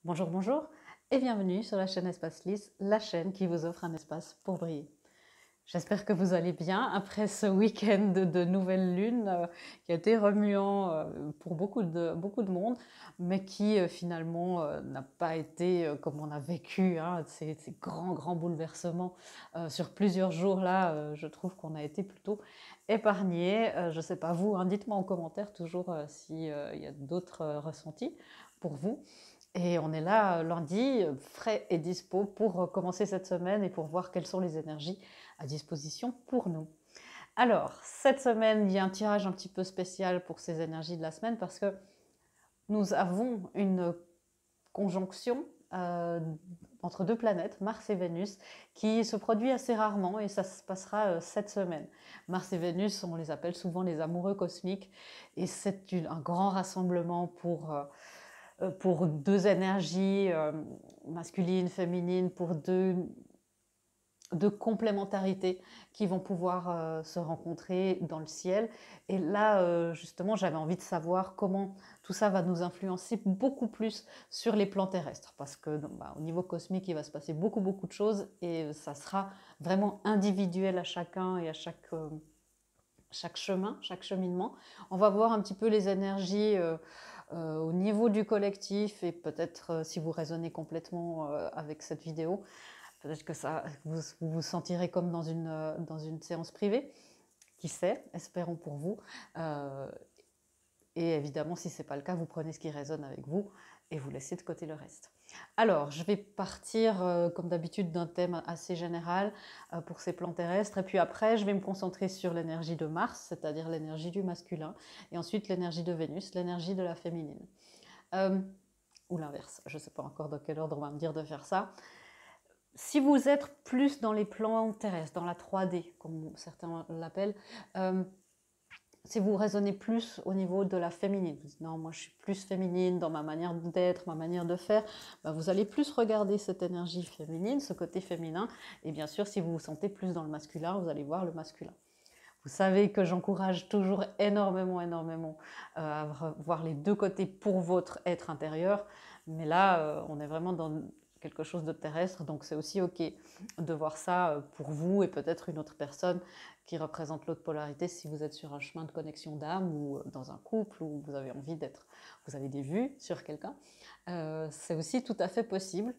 Bonjour, bonjour et bienvenue sur la chaîne Espace Lys, la chaîne qui vous offre un espace pour briller. J'espère que vous allez bien après ce week-end de nouvelle lune qui a été remuant pour beaucoup de monde, mais qui finalement n'a pas été comme on a vécu, hein, ces grands bouleversements sur plusieurs jours là. Je trouve qu'on a été plutôt épargnés. Je ne sais pas vous, hein, dites-moi en commentaire toujours s'il y a d'autres ressentis pour vous. Et on est là lundi, frais et dispo pour commencer cette semaine et pour voir quelles sont les énergies à disposition pour nous. Alors, cette semaine, il y a un tirage un petit peu spécial pour ces énergies de la semaine parce que nous avons une conjonction entre deux planètes, Mars et Vénus, qui se produit assez rarement et ça se passera cette semaine. Mars et Vénus, on les appelle souvent les amoureux cosmiques et c'est un grand rassemblement pour deux énergies masculines, féminines, pour deux complémentarités qui vont pouvoir se rencontrer dans le ciel. Et là, justement, j'avais envie de savoir comment tout ça va nous influencer beaucoup plus sur les plans terrestres. Parce que au niveau cosmique, il va se passer beaucoup de choses et ça sera vraiment individuel à chacun et à chaque chemin, chaque cheminement. On va voir un petit peu les énergies au niveau du collectif et peut-être si vous résonnez complètement avec cette vidéo, peut-être que vous sentirez comme dans une séance privée. Qui sait, espérons pour vous. Et évidemment, si ce n'est pas le cas, vous prenez ce qui résonne avec vous et vous laissez de côté le reste. Alors, je vais partir, comme d'habitude, d'un thème assez général pour ces plans terrestres. Et puis après, je vais me concentrer sur l'énergie de Mars, c'est-à-dire l'énergie du masculin. Et ensuite, l'énergie de Vénus, l'énergie de la féminine. Ou l'inverse, je ne sais pas encore dans quel ordre on va me dire de faire ça. Si vous êtes plus dans les plans terrestres, dans la 3D, comme certains l'appellent, si vous raisonnez plus au niveau de la féminine, vous dites non, moi je suis plus féminine dans ma manière d'être, ma manière de faire, vous allez plus regarder cette énergie féminine, ce côté féminin, et bien sûr si vous vous sentez plus dans le masculin, vous allez voir le masculin. Vous savez que j'encourage toujours énormément à voir les deux côtés pour votre être intérieur, mais là on est vraiment dans quelque chose de terrestre, donc c'est aussi ok de voir ça pour vous et peut-être une autre personne qui représente l'autre polarité si vous êtes sur un chemin de connexion d'âme ou dans un couple où vous avez envie d'être, vous avez des vues sur quelqu'un, c'est aussi tout à fait possible.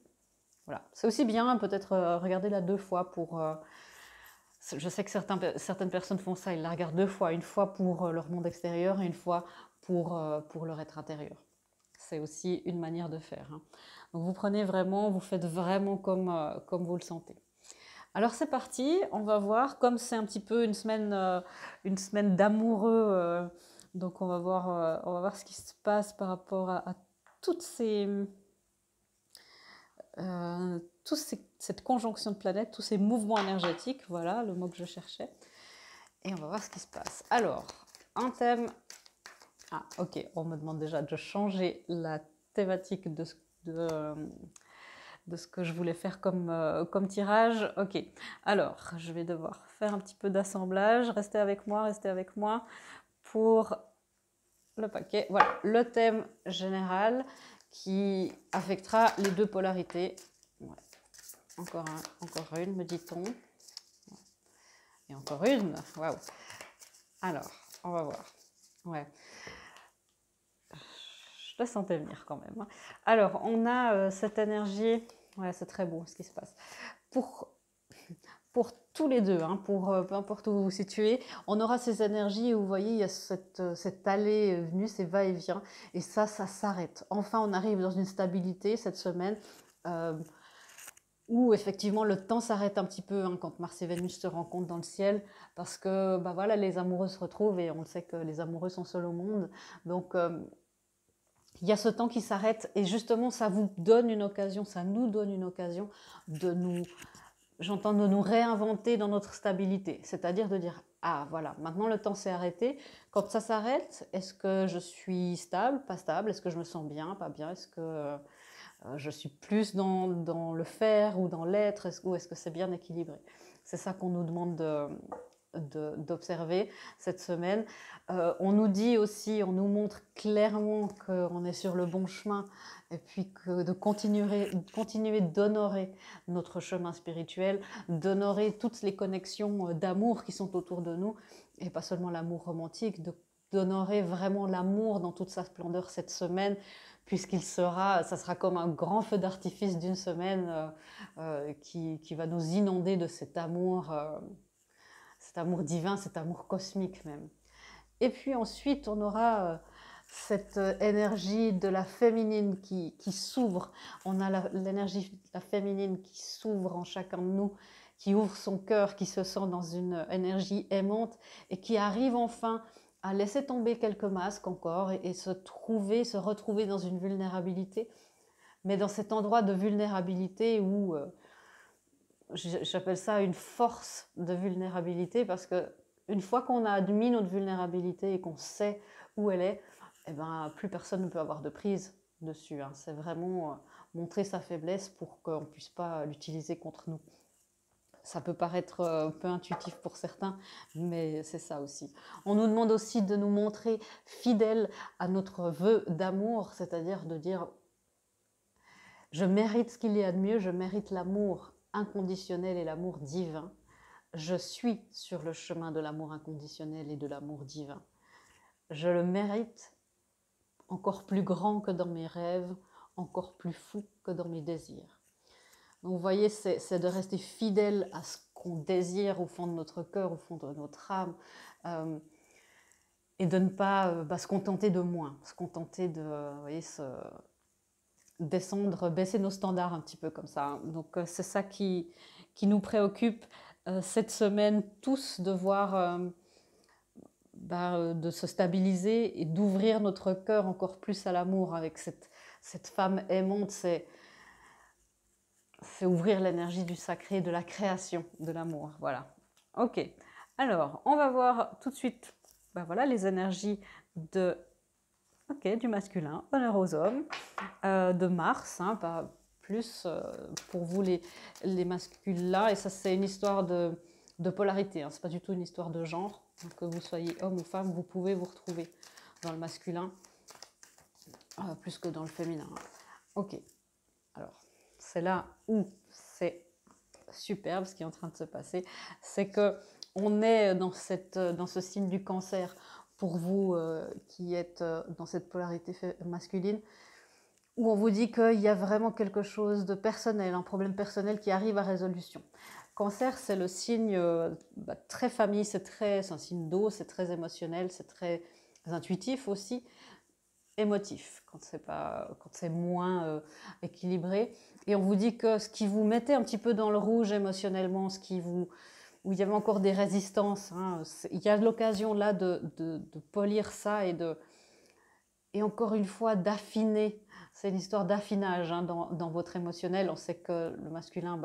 Voilà, c'est aussi bien peut-être regarder la deux fois pour... je sais que certaines personnes font ça, ils la regardent deux fois, une fois pour leur monde extérieur et une fois pour leur être intérieur. C'est aussi une manière de faire. Hein. Donc vous prenez vraiment, vous faites vraiment comme vous le sentez. Alors c'est parti, on va voir, comme c'est un petit peu une semaine d'amoureux, donc on va voir ce qui se passe par rapport à toutes cette conjonction de planètes, tous ces mouvements énergétiques, voilà le mot que je cherchais, et on va voir ce qui se passe. Alors, un thème... Ah ok, on me demande déjà de changer la thématique de ce que je voulais faire comme tirage. Ok, alors je vais devoir faire un petit peu d'assemblage. Restez avec moi pour le paquet. Voilà, le thème général qui affectera les deux polarités. Ouais. Encore une, me dit-on. Et encore une, waouh. Alors, on va voir. Ouais. Je la sentais venir quand même. Hein. Alors, on a cette énergie. Ouais, c'est très beau ce qui se passe. Pour tous les deux, hein, pour peu importe où vous vous situez, on aura ces énergies où vous voyez, il y a cette allée venue, ces va-et-vient, et ça s'arrête. Enfin, on arrive dans une stabilité cette semaine où effectivement le temps s'arrête un petit peu hein, quand Mars et Vénus se rencontrent dans le ciel, parce que voilà, les amoureux se retrouvent et on le sait que les amoureux sont seuls au monde. Donc, il y a ce temps qui s'arrête et justement, ça vous donne une occasion, ça nous donne une occasion de nous réinventer dans notre stabilité. C'est-à-dire de dire, ah voilà, maintenant le temps s'est arrêté. Quand ça s'arrête, est-ce que je suis stable, pas stable? Est-ce que je me sens bien, pas bien? Est-ce que je suis plus dans le faire ou dans l'être? Ou est-ce que c'est bien équilibré? C'est ça qu'on nous demande d'observer cette semaine. On nous dit aussi, on nous montre clairement qu'on est sur le bon chemin et puis que de continuer d'honorer notre chemin spirituel, d'honorer toutes les connexions d'amour qui sont autour de nous et pas seulement l'amour romantique, d'honorer vraiment l'amour dans toute sa splendeur cette semaine, puisqu'il sera, ça sera comme un grand feu d'artifice d'une semaine qui va nous inonder de cet amour divin, cet amour cosmique même. Et puis ensuite, on aura cette énergie de la féminine qui s'ouvre. On a l'énergie de la féminine qui s'ouvre en chacun de nous, qui ouvre son cœur, qui se sent dans une énergie aimante et qui arrive enfin à laisser tomber quelques masques encore et se retrouver dans une vulnérabilité, mais dans cet endroit de vulnérabilité où j'appelle ça une force de vulnérabilité, parce que une fois qu'on a admis notre vulnérabilité et qu'on sait où elle est, eh ben, plus personne ne peut avoir de prise dessus. Hein. C'est vraiment montrer sa faiblesse pour qu'on ne puisse pas l'utiliser contre nous. Ça peut paraître peu intuitif pour certains, mais c'est ça aussi. On nous demande aussi de nous montrer fidèles à notre vœu d'amour, c'est-à-dire de dire « je mérite ce qu'il y a de mieux, je mérite l'amour inconditionnel et l'amour divin. Je suis sur le chemin de l'amour inconditionnel et de l'amour divin. Je le mérite encore plus grand que dans mes rêves, encore plus fou que dans mes désirs. » Donc vous voyez, c'est de rester fidèle à ce qu'on désire au fond de notre cœur, au fond de notre âme, et de ne pas se contenter de moins, se contenter de descendre, baisser nos standards un petit peu comme ça. Hein. Donc c'est ça qui nous préoccupe cette semaine, tous, de voir, de se stabiliser et d'ouvrir notre cœur encore plus à l'amour avec cette femme aimante. C'est ouvrir l'énergie du sacré, de la création, de l'amour. Voilà. Ok. Alors, on va voir tout de suite voilà, les énergies du masculin, honneur aux hommes, de Mars, hein, pas plus pour vous les masculins. Et ça, c'est une histoire de polarité. Hein. Ce n'est pas du tout une histoire de genre. Donc, que vous soyez homme ou femme, vous pouvez vous retrouver dans le masculin plus que dans le féminin. Ok. Alors, c'est là où c'est superbe ce qui est en train de se passer, c'est qu'on est dans ce signe du Cancer, pour vous qui êtes dans cette polarité masculine, où on vous dit qu'il y a vraiment quelque chose de personnel, un problème personnel qui arrive à résolution. Cancer, c'est le signe très famille, c'est un signe d'eau, c'est très émotionnel, c'est très intuitif aussi, émotif, quand c'est moins équilibré. Et on vous dit que ce qui vous mettait un petit peu dans le rouge émotionnellement, où il y avait encore des résistances, hein, il y a l'occasion là de polir ça et encore une fois d'affiner. C'est une histoire d'affinage hein, dans votre émotionnel. On sait que le masculin,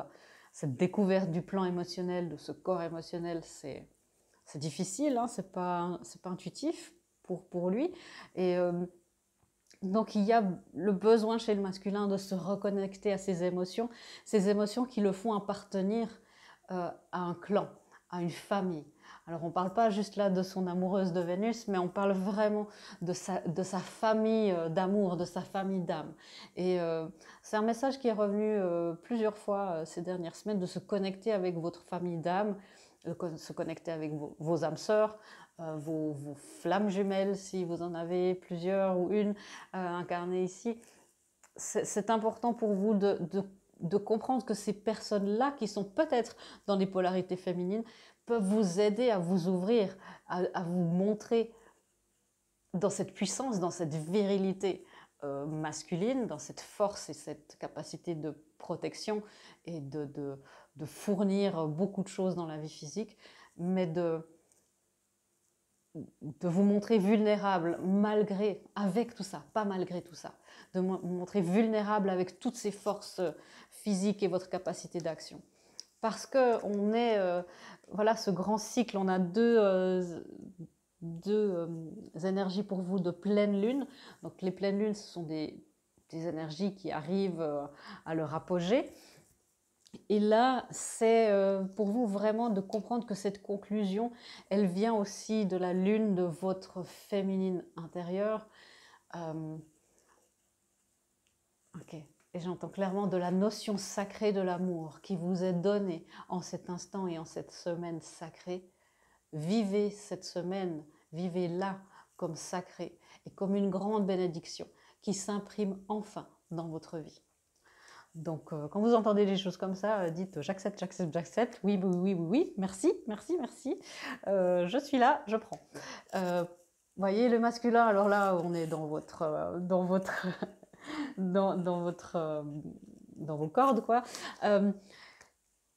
cette découverte du plan émotionnel, de ce corps émotionnel, c'est difficile, hein, c'est pas intuitif pour lui. Et donc il y a le besoin chez le masculin de se reconnecter à ces émotions qui le font appartenir à un clan, à une famille. Alors on ne parle pas juste là de son amoureuse de Vénus, mais on parle vraiment de sa famille d'amour, de sa famille d'âme. Et c'est un message qui est revenu plusieurs fois ces dernières semaines, de se connecter avec votre famille d'âme, de se connecter avec vos âmes sœurs, vos flammes jumelles, si vous en avez plusieurs ou une incarnée ici. C'est important pour vous de comprendre que ces personnes-là, qui sont peut-être dans des polarités féminines, peuvent vous aider à vous ouvrir, à vous montrer dans cette puissance, dans cette virilité masculine, dans cette force et cette capacité de protection et de fournir beaucoup de choses dans la vie physique, mais de vous montrer vulnérable avec tout ça, pas malgré tout ça, de vous montrer vulnérable avec toutes ces forces physiques et votre capacité d'action. Parce qu'on est, voilà, ce grand cycle, on a deux énergies pour vous de pleine lune. Donc les pleines lunes, ce sont des énergies qui arrivent à leur apogée. Et là, c'est pour vous vraiment de comprendre que cette conclusion, elle vient aussi de la lune de votre féminine intérieure. Euh, ok. Et j'entends clairement de la notion sacrée de l'amour qui vous est donnée en cet instant et en cette semaine sacrée. Vivez cette semaine, vivez-la comme sacrée et comme une grande bénédiction qui s'imprime enfin dans votre vie. Donc, quand vous entendez des choses comme ça, dites j'accepte, j'accepte, j'accepte. Oui, oui, oui, oui, oui. Merci, merci, merci. Je suis là, je prends. Voyez le masculin. Alors là, on est dans votre, dans votre, dans vos cordes, quoi.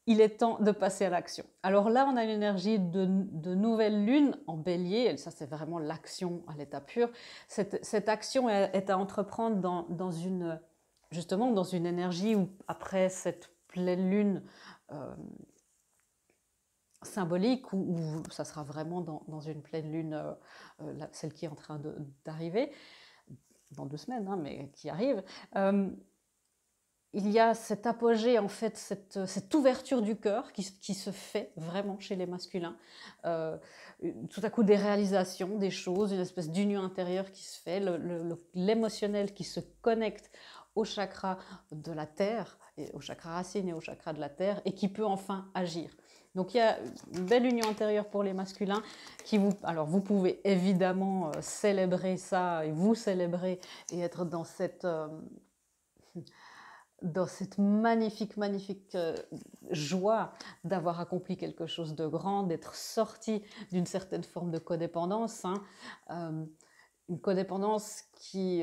Il est temps de passer à l'action. Alors là, on a une énergie de nouvelle lune en bélier, et ça c'est vraiment l'action à l'état pur. Cette action est à entreprendre justement dans une énergie où, après cette pleine lune symbolique, où ça sera vraiment dans une pleine lune, celle qui est en train d'arriver, dans 2 semaines, hein, mais qui arrive, il y a cet apogée, en fait, cette ouverture du cœur qui se fait vraiment chez les masculins. Tout à coup, des réalisations, des choses, une espèce d'union intérieure qui se fait, l'émotionnel qui se connecte au chakra de la terre, et au chakra racine et au chakra de la terre, et qui peut enfin agir. Donc il y a une belle union intérieure pour les masculins alors vous pouvez évidemment célébrer ça et vous célébrer et être dans cette magnifique, magnifique joie d'avoir accompli quelque chose de grand, d'être sorti d'une certaine forme de codépendance, hein. Une codépendance qui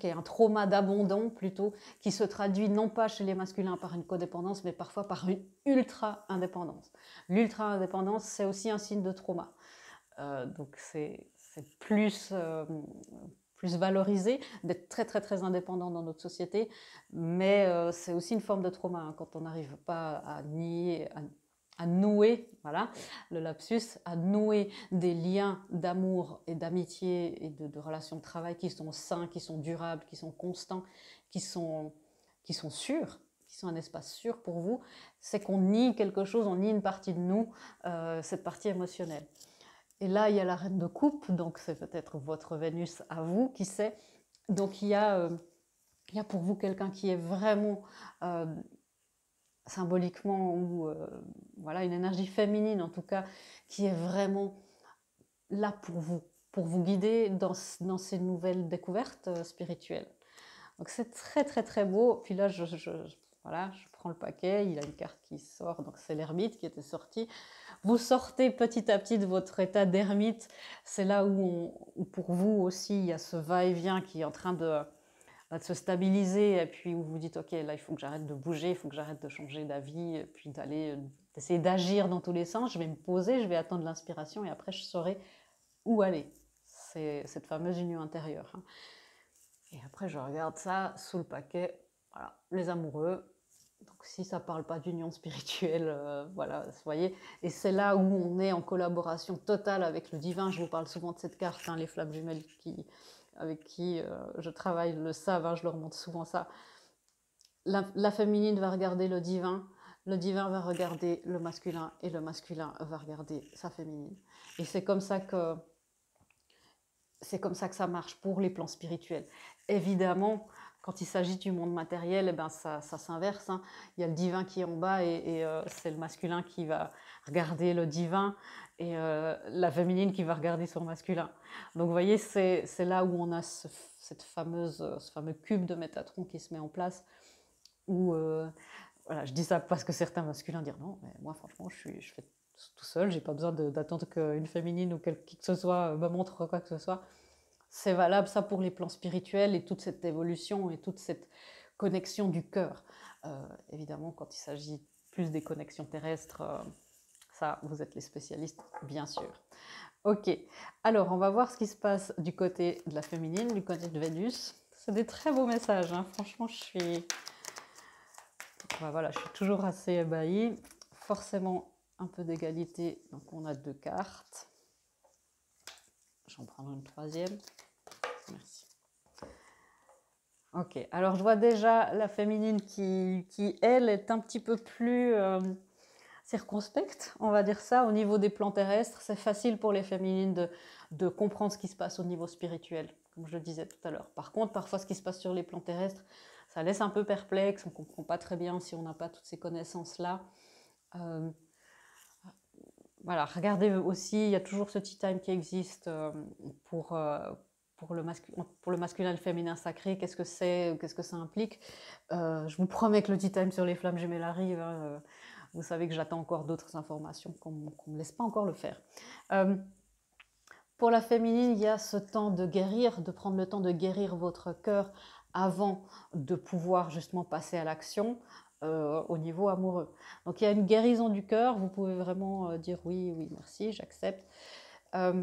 est un trauma d'abandon plutôt, qui se traduit non pas chez les masculins par une codépendance, mais parfois par une ultra-indépendance. L'ultra-indépendance, c'est aussi un signe de trauma. Donc c'est plus valorisé d'être très très très indépendant dans notre société, mais c'est aussi une forme de trauma, hein, quand on n'arrive pas à nier, à nouer, voilà, le lapsus, à nouer des liens d'amour et d'amitié et de relations de travail qui sont sains, qui sont durables, qui sont constants, qui sont sûrs, qui sont un espace sûr pour vous, c'est qu'on nie quelque chose, on nie une partie de nous, cette partie émotionnelle. Et là, il y a la reine de coupe, donc c'est peut-être votre Vénus à vous, qui sait. Donc il y a pour vous quelqu'un qui est vraiment symboliquement, ou voilà, une énergie féminine en tout cas, qui est vraiment là pour vous guider dans ces nouvelles découvertes spirituelles. Donc c'est très très très beau. Puis là, voilà, je prends le paquet, il a une carte qui sort, donc c'est l'ermite qui était sorti. Vous sortez petit à petit de votre état d'ermite. C'est là où pour vous aussi, il y a ce va-et-vient qui est en train de se stabiliser, et puis où vous dites, ok, là, il faut que j'arrête de bouger, il faut que j'arrête de changer d'avis, et puis d'essayer d'agir dans tous les sens. Je vais me poser, je vais attendre l'inspiration, et après, je saurai où aller. C'est cette fameuse union intérieure, hein. Et après, je regarde ça sous le paquet. Voilà, les amoureux. Donc, si ça ne parle pas d'union spirituelle, voilà, vous voyez. Et c'est là où on est en collaboration totale avec le divin. Je vous parle souvent de cette carte, hein, les flammes jumelles avec qui je travaille le savent, hein, je leur montre souvent ça. La féminine va regarder le divin va regarder le masculin, et le masculin va regarder sa féminine. Et c'est comme ça que ça marche pour les plans spirituels. Évidemment, quand il s'agit du monde matériel, eh ben ça s'inverse, hein. Il y a le divin qui est en bas, et c'est le masculin qui va regarder le divin, et la féminine qui va regarder son masculin. Donc vous voyez, c'est là où on a ce fameux cube de Métatron qui se met en place, où, voilà, je dis ça parce que certains masculins disent non, mais moi franchement je fais tout seul, j'ai pas besoin d'attendre qu'une féminine ou qui que ce soit me montre quoi que ce soit. C'est valable ça pour les plans spirituels et toute cette évolution et toute cette connexion du cœur. Évidemment, quand il s'agit plus des connexions terrestres, ça, vous êtes les spécialistes, bien sûr. Ok, alors on va voir ce qui se passe du côté de la féminine, du côté de Vénus. C'est des très beaux messages, hein. Franchement, voilà, je suis toujours assez ébahie. Forcément, un peu d'égalité, donc on a 2 cartes. J'en prends une troisième. Merci. Ok, alors je vois déjà la féminine qui elle, est un petit peu plus circonspecte, on va dire ça, au niveau des plans terrestres. C'est facile pour les féminines de comprendre ce qui se passe au niveau spirituel, comme je le disais tout à l'heure. Par contre, parfois, ce qui se passe sur les plans terrestres, ça laisse un peu perplexe, on ne comprend pas très bien si on n'a pas toutes ces connaissances-là. Euh, voilà, regardez aussi, il y a toujours ce tea time qui existe pour, pour le masculin et le féminin sacré. Qu'est-ce que c'est, qu'est-ce que ça implique? Je vous promets que le tea time sur les flammes jumelles arrive, hein, vous savez que j'attends encore d'autres informations qu'on ne me laisse pas encore le faire. Euh, pour la féminine, il y a ce temps de guérir, de prendre le temps de guérir votre cœur avant de pouvoir justement passer à l'action au niveau amoureux. Donc il y a une guérison du cœur, vous pouvez vraiment dire oui, oui, merci, j'accepte. Euh,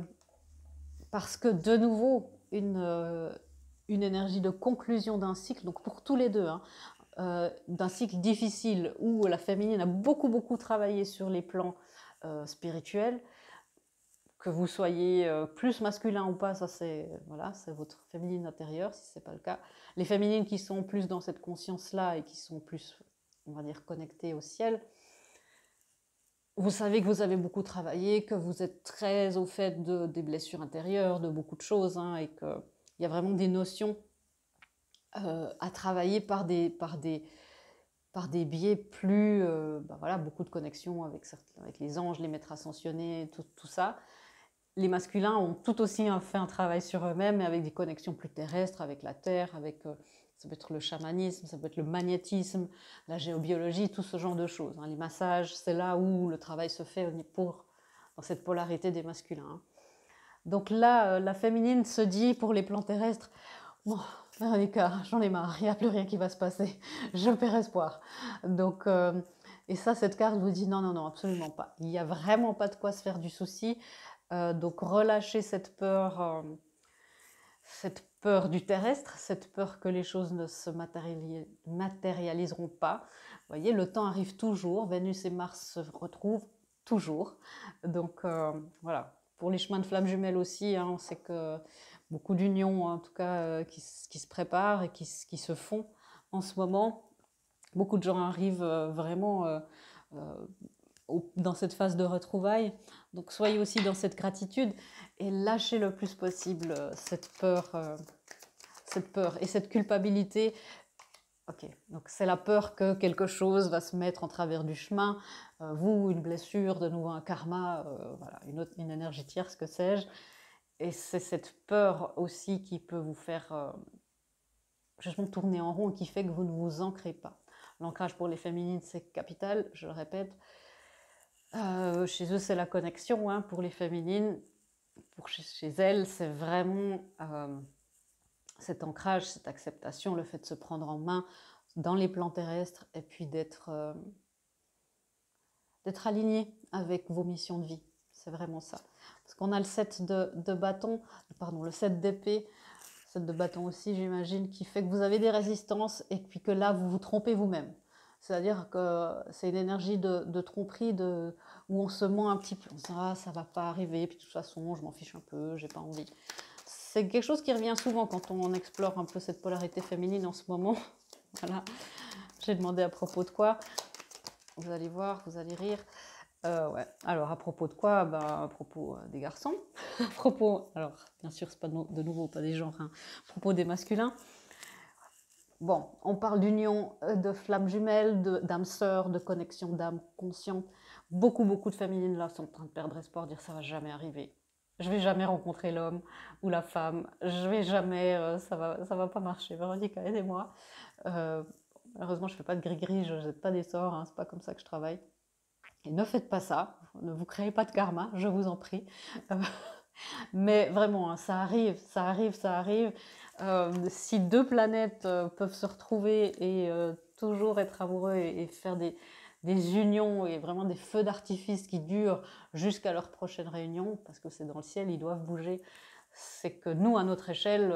parce que de nouveau, une énergie de conclusion d'un cycle, donc pour tous les deux, hein, d'un cycle difficile où la féminine a beaucoup, beaucoup travaillé sur les plans spirituels, que vous soyez plus masculin ou pas, ça c'est voilà, c'est votre féminine intérieure, si ce n'est pas le cas. Les féminines qui sont plus dans cette conscience-là et qui sont plus, on va dire, connectées au ciel, vous savez que vous avez beaucoup travaillé, que vous êtes très au fait des blessures intérieures, de beaucoup de choses, hein, et qu'il y a vraiment des notions à travailler par des biais plus, ben voilà, beaucoup de connexions avec les anges, les maîtres ascensionnés, tout ça. Les masculins ont tout aussi fait un travail sur eux-mêmes, mais avec des connexions plus terrestres, avec la terre, ça peut être le chamanisme, ça peut être le magnétisme, la géobiologie, tout ce genre de choses. Les massages, c'est là où le travail se fait dans cette polarité des masculins. Hein. Donc là, la féminine se dit pour les plans terrestres, bon, Véronica, j'en ai marre, il n'y a plus rien qui va se passer, je perds espoir. Donc, et ça, cette carte vous dit non, non, non, absolument pas. Il n'y a vraiment pas de quoi se faire du souci. Donc relâchez cette peur du terrestre, cette peur que les choses ne se matérialiseront pas. Vous voyez, le temps arrive toujours, Vénus et Mars se retrouvent toujours. Donc voilà, pour les chemins de flammes jumelles aussi, hein, on sait que beaucoup d'unions, en tout cas, qui se préparent et qui se font en ce moment. Beaucoup de gens arrivent vraiment dans cette phase de retrouvailles. Donc soyez aussi dans cette gratitude et lâchez le plus possible cette peur et cette culpabilité. Ok, donc c'est la peur que quelque chose va se mettre en travers du chemin, vous, une blessure, de nouveau un karma, voilà, une énergie tierce, que sais-je. Et c'est cette peur aussi qui peut vous faire justement tourner en rond et qui fait que vous ne vous ancrez pas. L'ancrage pour les féminines, c'est capital, je le répète. Chez eux, c'est la connexion, hein, pour les féminines. Chez elles, c'est vraiment cet ancrage, cette acceptation, le fait de se prendre en main dans les plans terrestres et puis d'être aligné avec vos missions de vie. C'est vraiment ça. Parce qu'on a le 7 de bâton, pardon, le 7 d'épée, 7 de bâton aussi, j'imagine, qui fait que vous avez des résistances et puis que là, vous vous trompez vous-même. C'est-à-dire que c'est une énergie de tromperie, où on se ment un petit peu. On se dit, ah, ça va pas arriver, puis de toute façon, je m'en fiche un peu, j'ai pas envie. C'est quelque chose qui revient souvent quand on explore un peu cette polarité féminine en ce moment. Voilà. J'ai demandé à propos de quoi. Vous allez voir, vous allez rire. Ouais. Alors, à propos de quoi? À propos des garçons. À propos, alors, bien sûr, c'est pas de nouveau pas des genres, hein. À propos des masculins. Bon, on parle d'union de flammes jumelles, d'âmes sœurs, de connexion d'âmes conscientes. Beaucoup, beaucoup de féminines là sont en train de perdre espoir, dire ça va jamais arriver. Je vais jamais rencontrer l'homme ou la femme. Je vais jamais, ça va pas marcher. Véronique, aidez-moi. Malheureusement, je fais pas de gris-gris, je jette pas des sorts, hein, c'est pas comme ça que je travaille. Et ne faites pas ça, ne vous créez pas de karma, je vous en prie. Mais vraiment, hein, ça arrive, ça arrive, ça arrive. Si deux planètes peuvent se retrouver et toujours être amoureux et faire des unions et vraiment des feux d'artifice qui durent jusqu'à leur prochaine réunion, parce que c'est dans le ciel, ils doivent bouger, c'est que nous, à notre échelle,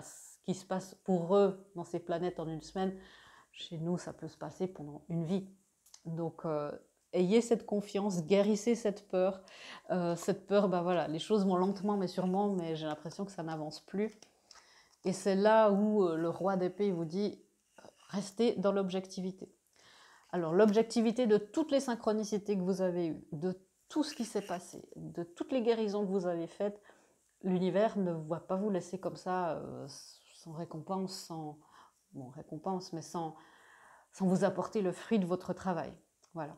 ce qui se passe pour eux dans ces planètes en une semaine, chez nous, ça peut se passer pendant une vie. Donc, ayez cette confiance, guérissez cette peur. Cette peur, voilà, les choses vont lentement mais sûrement, mais j'ai l'impression que ça n'avance plus. Et c'est là où le roi d'épée vous dit, restez dans l'objectivité. Alors, l'objectivité de toutes les synchronicités que vous avez eues, de tout ce qui s'est passé, de toutes les guérisons que vous avez faites, l'univers ne va pas vous laisser comme ça, sans récompense, mais sans vous apporter le fruit de votre travail. Voilà.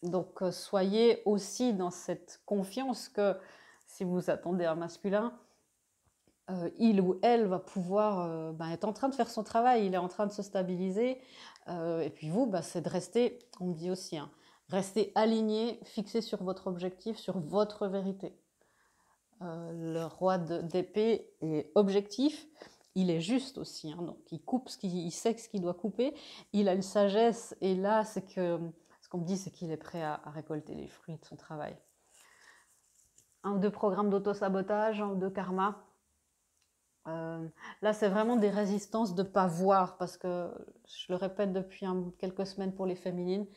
Donc, soyez aussi dans cette confiance que si vous attendez un masculin, il ou elle va pouvoir être en train de faire son travail, il est en train de se stabiliser. Et puis vous, c'est de rester, on me dit aussi, rester aligné, fixé sur votre objectif, sur votre vérité. Le roi d'épée est objectif, il est juste aussi, donc il coupe il sait ce qu'il doit couper, il a une sagesse, et là, ce qu'on me dit, c'est qu'il est prêt à récolter les fruits de son travail. 1 ou 2 programmes d'auto-sabotage, 1 ou 2 karma. Là, c'est vraiment des résistances de ne pas voir, parce que, je le répète depuis quelques semaines pour les féminines,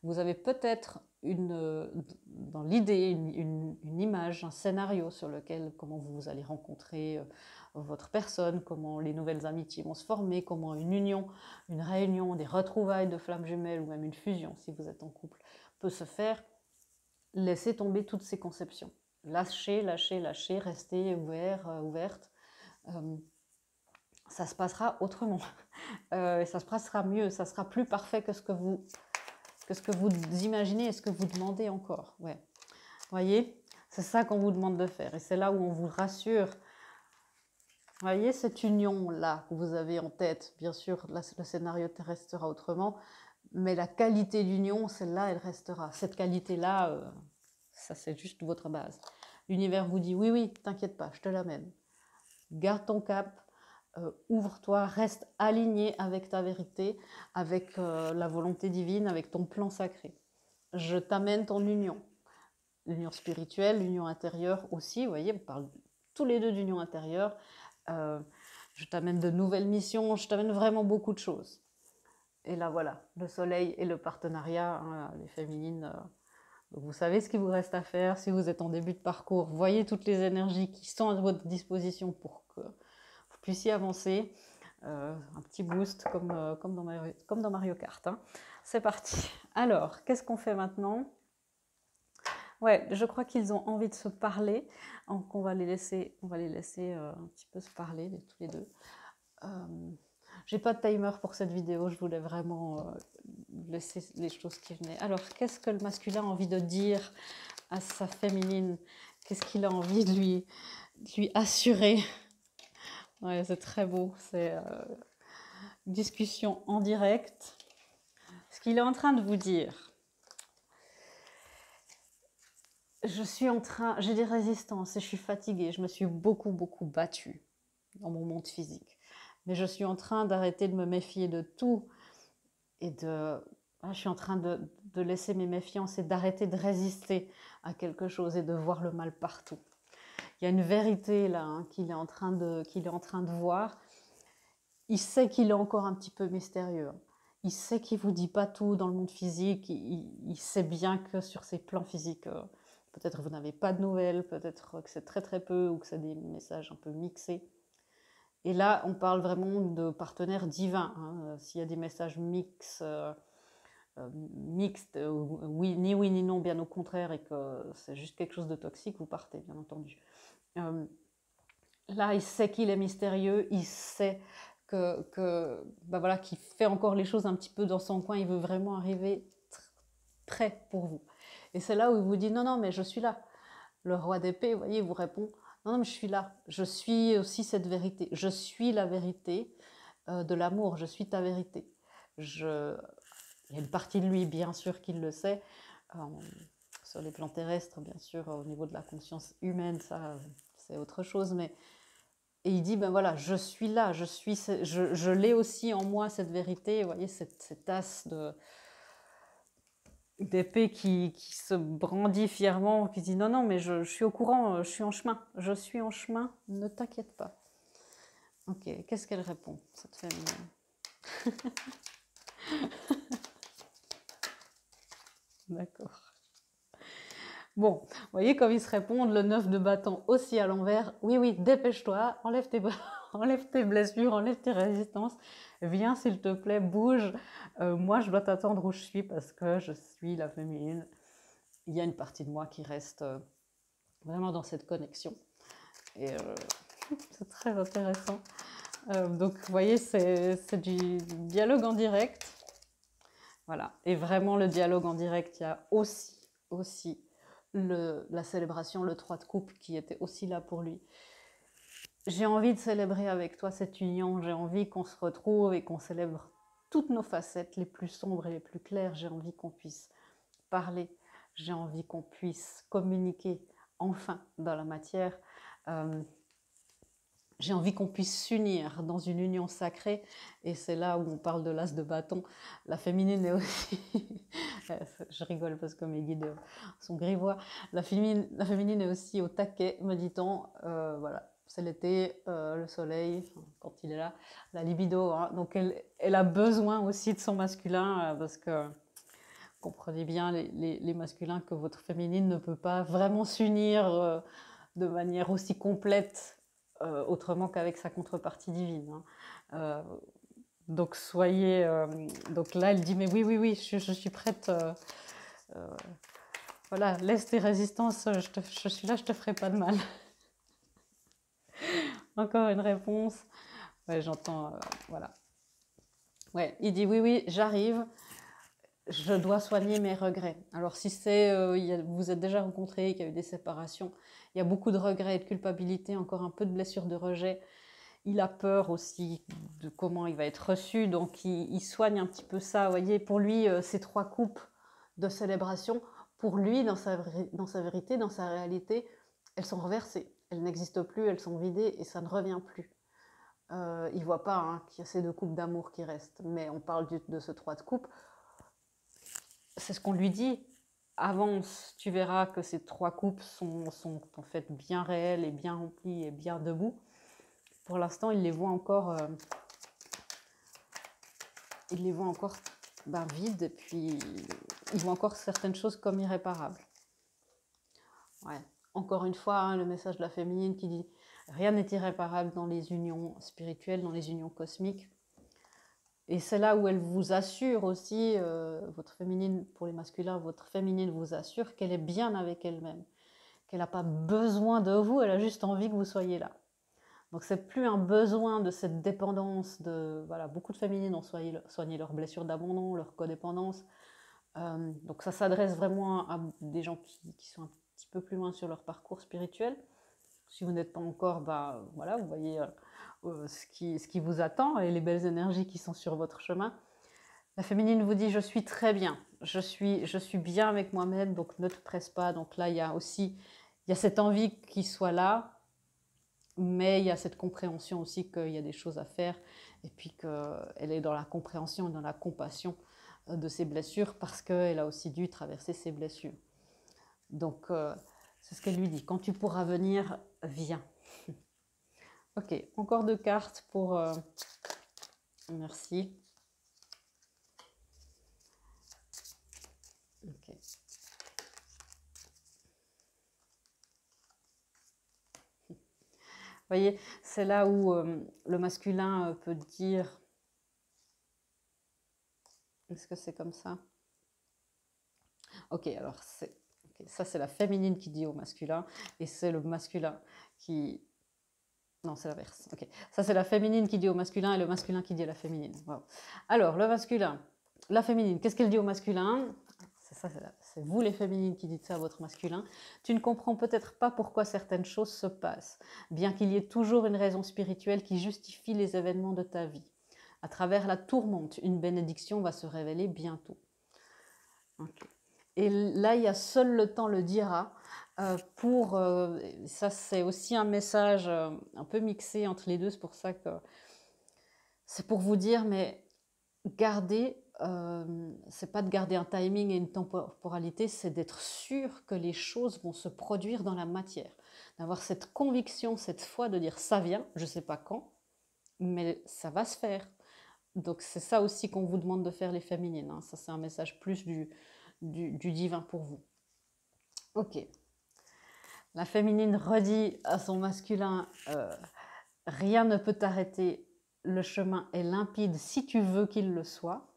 vous avez peut-être dans l'idée une image, un scénario sur lequel, comment vous allez rencontrer votre personne, comment les nouvelles amitiés vont se former, comment une union, une réunion, des retrouvailles de flammes jumelles ou même une fusion, si vous êtes en couple, peut se faire. Laissez tomber toutes ces conceptions. Lâchez, lâchez, lâchez, restez ouverte. Ça se passera autrement. Ça se passera mieux, ça sera plus parfait que ce que vous imaginez et ce que vous demandez encore. Ouais. Voyez, c'est ça qu'on vous demande de faire. Et c'est là où on vous rassure. Voyez cette union-là que vous avez en tête. Bien sûr, là, le scénario restera autrement. Mais la qualité d'union, celle-là, elle restera. Cette qualité-là, ça, c'est juste votre base. L'univers vous dit, oui, oui, t'inquiète pas, je te l'amène. Garde ton cap. Ouvre-toi, reste aligné avec ta vérité, avec la volonté divine, avec ton plan sacré. Je t'amène ton union. L'union spirituelle, l'union intérieure aussi, vous voyez, on parle tous les deux d'union intérieure. Je t'amène de nouvelles missions, je t'amène vraiment beaucoup de choses. Et là, voilà, le soleil et le partenariat, les féminines, vous savez ce qu'il vous reste à faire. Si vous êtes en début de parcours, voyez toutes les énergies qui sont à votre disposition pour que vous puissiez avancer. Un petit boost comme dans Mario Kart. C'est parti. Alors, qu'est-ce qu'on fait maintenant? Ouais, je crois qu'ils ont envie de se parler. Donc on va les laisser un petit peu se parler, tous les deux. J'ai pas de timer pour cette vidéo, je voulais vraiment laisser les choses qui venaient. Alors, qu'est-ce que le masculin a envie de dire à sa féminine? Qu'est-ce qu'il a envie de lui assurer? Ouais, c'est très beau, c'est une discussion en direct. Ce qu'il est en train de vous dire, j'ai des résistances et je suis fatiguée, je me suis beaucoup battue dans mon monde physique. Mais je suis en train d'arrêter de me méfier de tout et je suis en train de laisser mes méfiances et d'arrêter de résister à quelque chose et de voir le mal partout. Il y a une vérité là qu'il est en train de voir. Il sait qu'il est encore un petit peu mystérieux. Il sait qu'il ne vous dit pas tout dans le monde physique. Il sait bien que sur ces plans physiques, peut-être vous n'avez pas de nouvelles, peut-être que c'est très très peu ou que c'est des messages un peu mixés. Et là, on parle vraiment de partenaires divins. S'il y a des messages mixtes, oui ni non, bien au contraire, et que c'est juste quelque chose de toxique, vous partez, bien entendu. Là, il sait qu'il est mystérieux, il sait qu'il fait encore les choses un petit peu dans son coin, il veut vraiment arriver prêt pour vous. Et c'est là où il vous dit, non, mais je suis là. Le roi d'épée, vous voyez, il vous répond, non, mais je suis là. Je suis aussi cette vérité. Je suis la vérité de l'amour. Je suis ta vérité. Il y a une partie de lui, bien sûr, qui le sait. Sur les plans terrestres, bien sûr, au niveau de la conscience humaine, ça, c'est autre chose. Et il dit, ben voilà, je suis là. Je l'ai aussi en moi, cette vérité. Vous voyez, cette as d'épée qui se brandit fièrement, qui dit non, mais je suis au courant, je suis en chemin, ne t'inquiète pas. Ok, qu'est-ce qu'elle répond, cette féminine? D'accord. Bon, vous voyez comme ils se répondent, le 9 de bâton aussi à l'envers. Oui, dépêche-toi, enlève tes enlève tes blessures, enlève tes résistances, viens s'il te plaît, bouge. Moi, je dois t'attendre où je suis parce que je suis la féminine. Il y a une partie de moi qui reste vraiment dans cette connexion. Et c'est très intéressant. Donc, vous voyez, c'est du dialogue en direct. Voilà. Et vraiment, le dialogue en direct, il y a aussi la célébration, le 3 de coupe qui était aussi là pour lui. J'ai envie de célébrer avec toi cette union, j'ai envie qu'on se retrouve et qu'on célèbre toutes nos facettes, les plus sombres et les plus claires. J'ai envie qu'on puisse parler, j'ai envie qu'on puisse communiquer enfin dans la matière. J'ai envie qu'on puisse s'unir dans une union sacrée, et c'est là où on parle de l'as de bâton. La féminine est aussi, je rigole parce que mes guides sont grivois, la féminine est aussi au taquet, me dit-on. Voilà, c'est l'été, le soleil, quand il est là, la libido, hein. Donc elle a besoin aussi de son masculin, parce que comprenez bien les masculins que votre féminine ne peut pas vraiment s'unir de manière aussi complète autrement qu'avec sa contrepartie divine, hein. Donc soyez... donc là, elle dit, mais oui, je suis prête. Voilà, laisse tes résistances, je suis là, je te ferai pas de mal. Encore une réponse. Ouais, j'entends, voilà. Ouais, il dit, oui, j'arrive. Je dois soigner mes regrets. Alors si vous êtes déjà rencontrés, qu'il y a eu des séparations, il y a beaucoup de regrets et de culpabilité, encore un peu de blessures de rejet. Il a peur aussi de comment il va être reçu, donc il soigne un petit peu ça. Vous voyez, pour lui, ces 3 coupes de célébration, pour lui, dans sa vérité, dans sa réalité, elles sont renversées. Elles n'existent plus, elles sont vidées et ça ne revient plus. Il ne voit pas, hein, qu'il y a ces 2 coupes d'amour qui restent, mais on parle de ce 3 de coupe. C'est ce qu'on lui dit. Avance, tu verras que ces 3 coupes sont en fait bien réelles et bien remplies et bien debout. Pour l'instant, il les voit encore, vides, et puis il voit encore certaines choses comme irréparables. Ouais. Encore une fois, hein, le message de la féminine qui dit rien n'est irréparable dans les unions spirituelles, dans les unions cosmiques. Et c'est là où elle vous assure aussi, votre féminine, pour les masculins, votre féminine vous assure qu'elle est bien avec elle-même, qu'elle n'a pas besoin de vous, elle a juste envie que vous soyez là. Donc c'est plus un besoin de cette dépendance. Voilà, beaucoup de féminines ont soigné leurs blessures d'abandon, leur codépendance. Donc ça s'adresse vraiment à des gens qui sont un petit peu plus loin sur leur parcours spirituel. Si vous n'êtes pas encore, voilà, vous voyez ce qui vous attend et les belles énergies qui sont sur votre chemin. La féminine vous dit, je suis très bien, je suis bien avec moi-même, donc ne te presse pas. Donc là, il y a cette envie qu'il soit là, mais il y a cette compréhension aussi qu'il y a des choses à faire, et puis qu'elle est dans la compréhension et dans la compassion de ses blessures, parce qu'elle a aussi dû traverser ses blessures. Donc, c'est ce qu'elle lui dit. Quand tu pourras venir, viens. Ok, encore 2 cartes pour... merci. Ok. Vous voyez, c'est là où le masculin peut dire... Est-ce que c'est comme ça? Ok, alors ça c'est la féminine qui dit au masculin, et c'est le masculin qui... Non, c'est l'inverse. Ok, ça c'est la féminine qui dit au masculin et le masculin qui dit à la féminine. Wow. Alors, le masculin, la féminine, qu'est-ce qu'elle dit au masculin? C'est vous les féminines qui dites ça à votre masculin. Tu ne comprends peut-être pas pourquoi certaines choses se passent, bien qu'il y ait toujours une raison spirituelle qui justifie les événements de ta vie. À travers la tourmente, une bénédiction va se révéler bientôt. Okay. Et là, il y a seul le temps le dira. Ça, c'est aussi un message un peu mixé entre les deux. C'est pour ça que c'est pour vous dire, mais gardez, c'est pas de garder un timing et une temporalité, c'est d'être sûr que les choses vont se produire dans la matière. D'avoir cette conviction, cette foi de dire ça vient, je sais pas quand, mais ça va se faire. Donc c'est ça aussi qu'on vous demande de faire les féminines, hein. Ça, c'est un message plus du divin pour vous. Ok. La féminine redit à son masculin, Rien ne peut t'arrêter. Le chemin est limpide si tu veux qu'il le soit.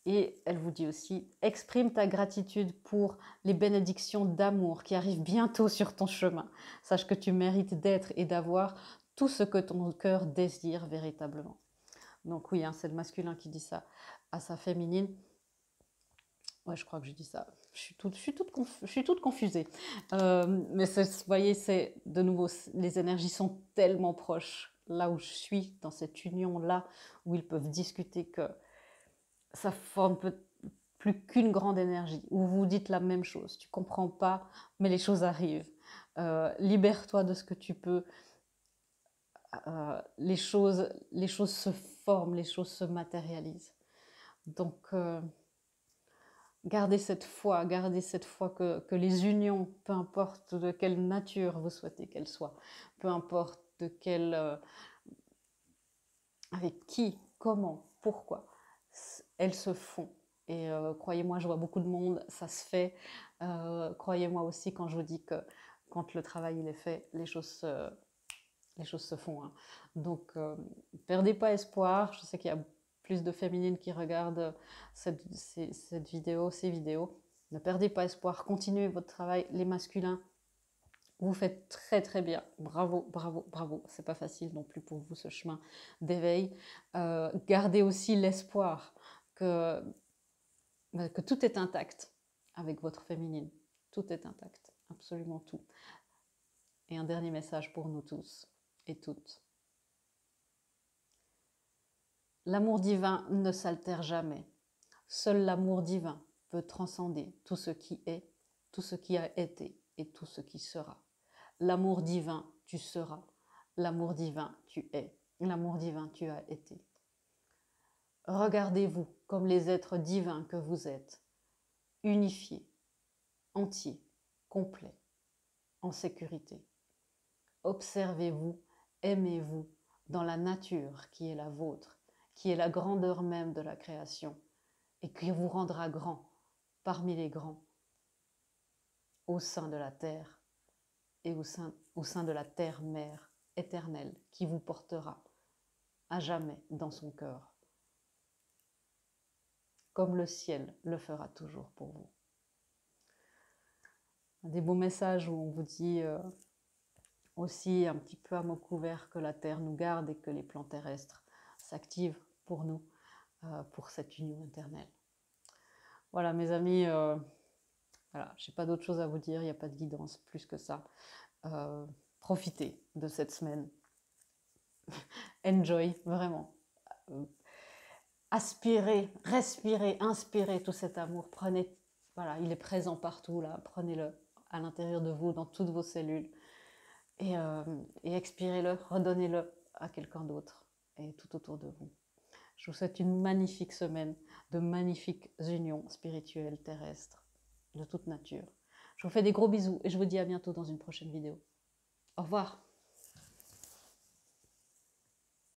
Et elle vous dit aussi, exprime ta gratitude pour les bénédictions d'amour qui arrivent bientôt sur ton chemin. Sache que tu mérites d'être et d'avoir tout ce que ton cœur désire véritablement. Donc oui, hein, c'est le masculin qui dit ça à sa féminine. Ouais, je crois que je dis ça. Je suis toute confusée. Mais vous voyez, c'est de nouveau, les énergies sont tellement proches. Là où je suis, dans cette union-là, où ils peuvent discuter, que ça forme plus qu'une grande énergie, où vous dites la même chose. Tu comprends pas, mais les choses arrivent. Libère-toi de ce que tu peux. Les choses se forment, les choses se matérialisent. Donc, gardez cette foi que les unions, peu importe de quelle nature vous souhaitez qu'elles soient, peu importe de quelle, avec qui, comment, pourquoi, elles se font. Et croyez-moi, je vois beaucoup de monde, ça se fait. Croyez-moi aussi quand je vous dis que quand le travail il est fait, les choses se font. Hein. Donc, perdez pas espoir. Je sais qu'il y a plus de féminines qui regardent cette vidéo, ces vidéos. Ne perdez pas espoir, continuez votre travail. Les masculins, vous faites très très bien. Bravo, bravo, bravo. C'est pas facile non plus pour vous ce chemin d'éveil. Gardez aussi l'espoir que tout est intact avec votre féminine. Tout est intact, absolument tout. Et un dernier message pour nous tous et toutes. L'amour divin ne s'altère jamais. Seul l'amour divin peut transcender tout ce qui est, tout ce qui a été et tout ce qui sera. L'amour divin, tu seras. L'amour divin, tu es. L'amour divin, tu as été. Regardez-vous comme les êtres divins que vous êtes, unifiés, entiers, complets, en sécurité. Observez-vous, aimez-vous dans la nature qui est la vôtre, qui est la grandeur même de la création et qui vous rendra grand parmi les grands au sein de la terre et au sein de la terre-mère éternelle qui vous portera à jamais dans son cœur, comme le ciel le fera toujours pour vous. Des beaux messages où on vous dit aussi un petit peu à mots couverts que la terre nous garde et que les plans terrestres s'activent pour nous, pour cette union éternelle. Voilà mes amis, voilà, je n'ai pas d'autre chose à vous dire, il n'y a pas de guidance plus que ça. Profitez de cette semaine. Enjoy, vraiment. Aspirez, respirez, inspirez tout cet amour. Prenez, voilà, il est présent partout là. Prenez-le à l'intérieur de vous, dans toutes vos cellules. Et expirez-le, redonnez-le à quelqu'un d'autre et tout autour de vous. Je vous souhaite une magnifique semaine, de magnifiques unions spirituelles terrestres, de toute nature. Je vous fais des gros bisous et je vous dis à bientôt dans une prochaine vidéo. Au revoir.